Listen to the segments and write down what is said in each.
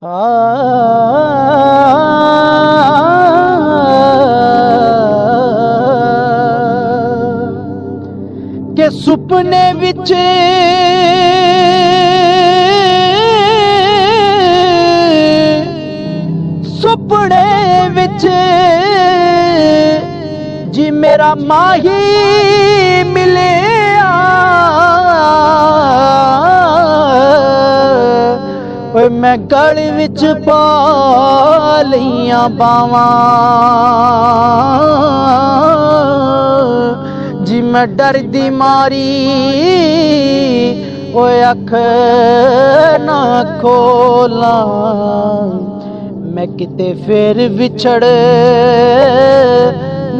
के सुपने विच जी मेरा माही मिले मैं गल विच पा लिया बावां जी मैं डर दी मारी ओए अख ना खोला मैं किते फिर विछड़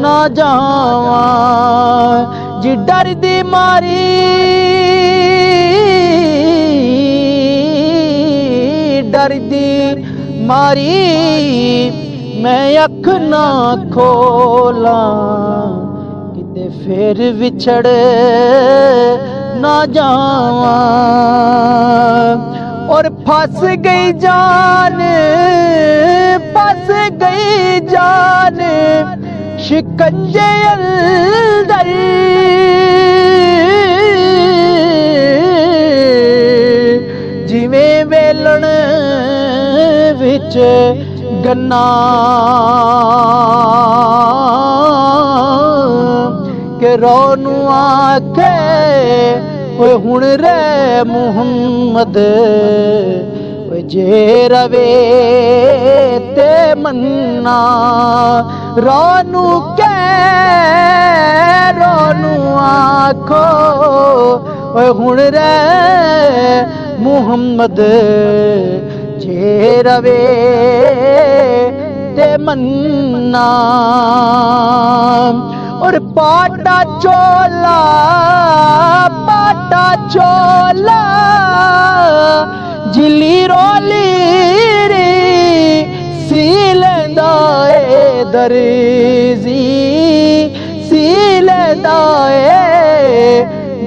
ना जावा जी डर दी मारी डर दी मारी मैं अख ना खोला किते फिर विछड़ ना जावा और फंस गई जान शिकंजे अंदर जिवें वेलण विच गन्ना के रोनू आखे ओए हुण रे मुहम्मद जे रवे ते मन्ना रोनू आखो ओए हुण रे मुहम्मद जे रवे ते मन्ना और पाटा चोला जिली रोली रे सीलदाए दर्जी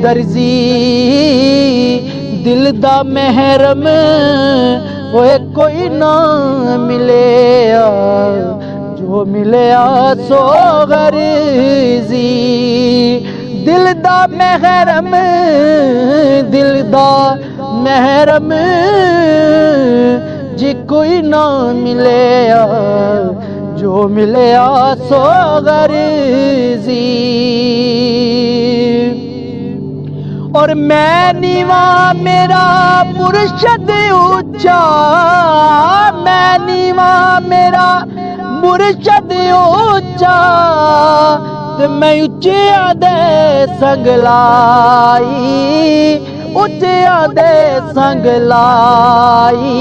दर्जी दिल दा महरम ओए कोई ना मिले जो मिले सो गर्जी दिल दा महरम जी कोई ना मिले जो मिले सो गर्जी और मैं नीवा मेरा मुर्शद ऊंचा मैं नीवा मेरा मुर्शद ऊंचा ते मैं उच्चिया दे संग लाई उच्चिया दे संग लाई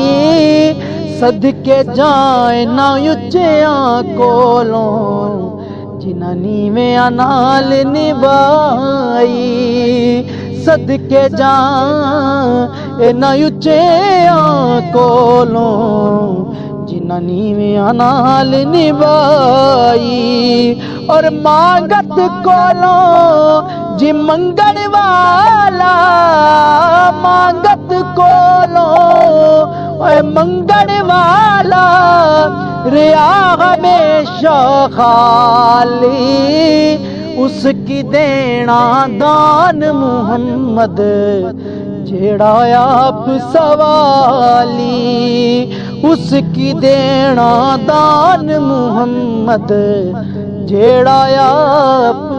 सदके जाए ना उच्चिया कोलों जिन्हां नीवेआं नाल निभाई सदके जाए ना उच्चिया कोलों जिन्हां नीवेआं नाल निभाई और मांगत कोलों जी मंगण वाला मांगत कोलों ओए मंगण वाला रिया हमेशा खाली उसकी देना दान मुहम्मद जेड़ा आप सवाली उसकी देना दान मुहम्मद जेड़ा आप